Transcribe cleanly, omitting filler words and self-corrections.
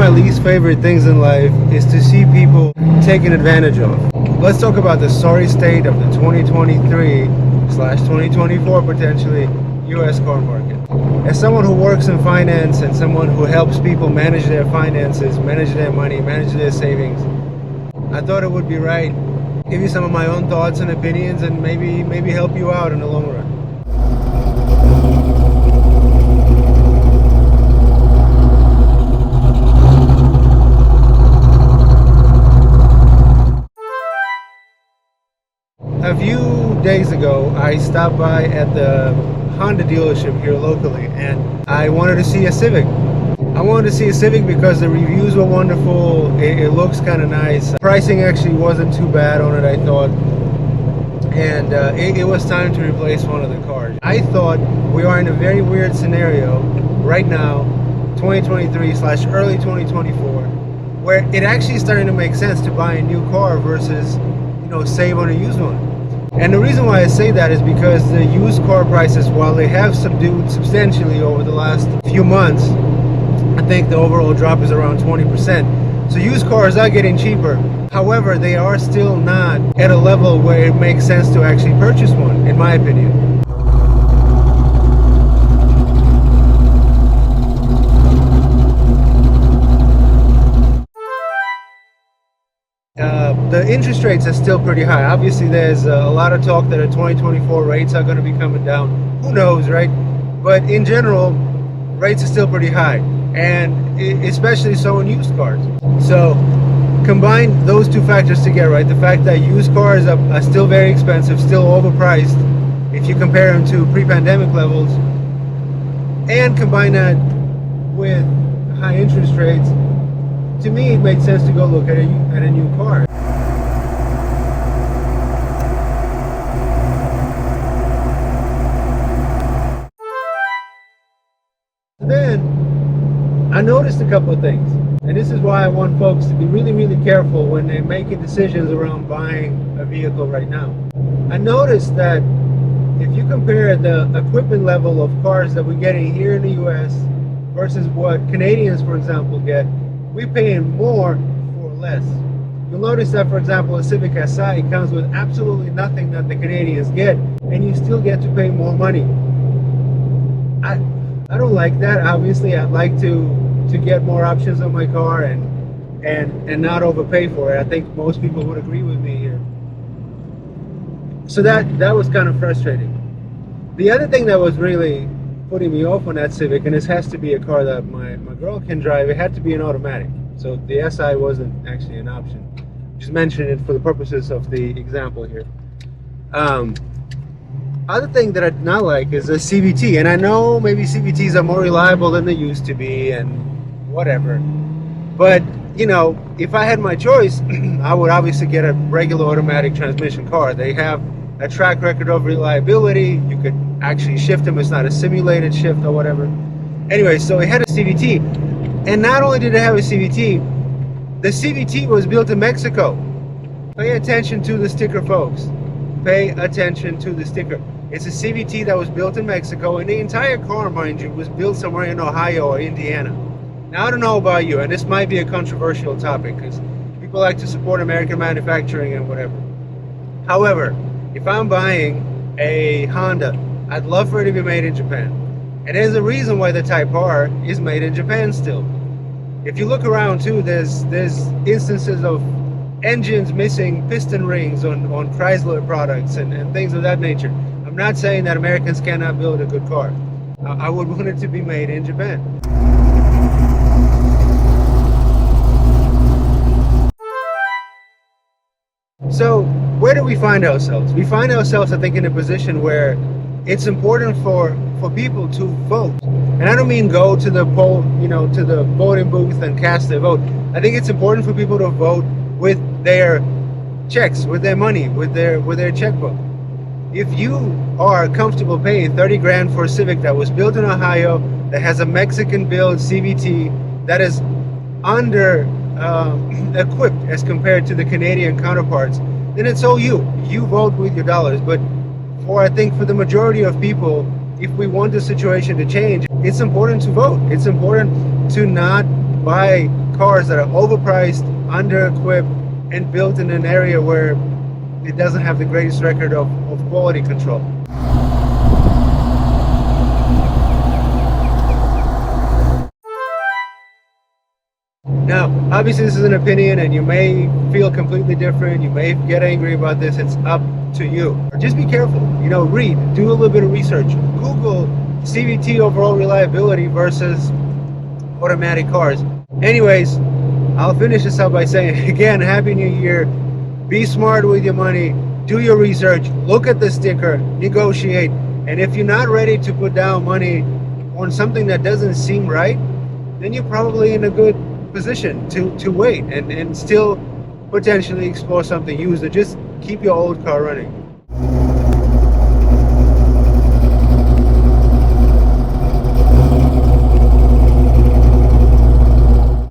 my least favorite things in life is to see people taken advantage of. Let's talk about the sorry state of the 2023/2024 potentially US car market. As someone who works in finance and someone who helps people manage their finances, manage their money, manage their savings, I thought it would be right give you some of my own thoughts and opinions and maybe help you out in the long run. A few days ago, I stopped by at the Honda dealership here locally, and I wanted to see a Civic. I wanted to see a Civic because the reviews were wonderful. It looks kind of nice. Pricing actually wasn't too bad on it, I thought. And it was time to replace one of the cars. I thought we are in a very weird scenario right now, 2023/early 2024, where it actually is starting to make sense to buy a new car versus, save on a used one. And the reason why I say that is because the used car prices, while they have subdued substantially over the last few months, I think the overall drop is around 20%. So used cars are getting cheaper. However, they are still not at a level where it makes sense to actually purchase one, in my opinion. The interest rates are still pretty high. Obviously, there's a lot of talk that the 2024 rates are going to be coming down. Who knows, right? But in general, rates are still pretty high, and especially so in used cars. So combine those two factors together, right? The fact that used cars are still very expensive, still overpriced if you compare them to pre-pandemic levels, and combine that with high interest rates, to me it made sense to go look at a new car. Then I noticed a couple of things, and this is why I want folks to be really, really careful when they're making decisions around buying a vehicle right now. I noticed that if you compare the equipment level of cars that we're getting here in the US versus what Canadians, for example, get, we're paying more for less. You'll notice that, for example, a Civic Si comes with absolutely nothing that the Canadians get, and you still get to pay more money. I don't like that. Obviously, I'd like to get more options on my car and not overpay for it. I think most people would agree with me here. So that was kind of frustrating. The other thing that was really putting me off on that Civic, and this has to be a car that my girl can drive, it had to be an automatic. So the SI wasn't actually an option. Just mention it for the purposes of the example here. Other thing that I did not like is a CVT, and I know maybe CVTs are more reliable than they used to be and whatever, but if I had my choice, I would obviously get a regular automatic transmission car. They have a track record of reliability. You could actually shift them. It's not a simulated shift or whatever. Anyway, so it had a CVT, and not only did it have a CVT, the CVT was built in Mexico. Pay attention to the sticker, folks. Pay attention to the sticker. It's a CVT that was built in Mexico, and the entire car, mind you, was built somewhere in Ohio or Indiana. Now, I don't know about you, and this might be a controversial topic because people like to support American manufacturing and whatever. However, if I'm buying a Honda, I'd love for it to be made in Japan. And there's a reason why the Type R is made in Japan still. If you look around too, there's instances of engines missing piston rings on Chrysler products and things of that nature. I'm not saying that Americans cannot build a good car. I would want it to be made in Japan. So where do we find ourselves? We find ourselves, I think, in a position where it's important for people to vote. And I don't mean go to the poll, to the voting booth and cast their vote. I think it's important for people to vote with their checks, with their money, with their checkbook. If you are comfortable paying 30 grand for a Civic that was built in Ohio, that has a Mexican build CVT, that is under equipped as compared to the Canadian counterparts, then it's all you. You vote with your dollars. But I think for the majority of people, if we want the situation to change, it's important to vote. It's important to not buy cars that are overpriced, under-equipped, and built in an area where it doesn't have the greatest record of quality control. Now, obviously this is an opinion and you may feel completely different, you may get angry about this, it's up to you. Just be careful, read, do a little bit of research, Google CVT overall reliability versus automatic cars. Anyways, I'll finish this up by saying, again, Happy New Year, be smart with your money, do your research, look at the sticker, negotiate, and if you're not ready to put down money on something that doesn't seem right, then you're probably in a good position to wait and still potentially explore something used, or just keep your old car running.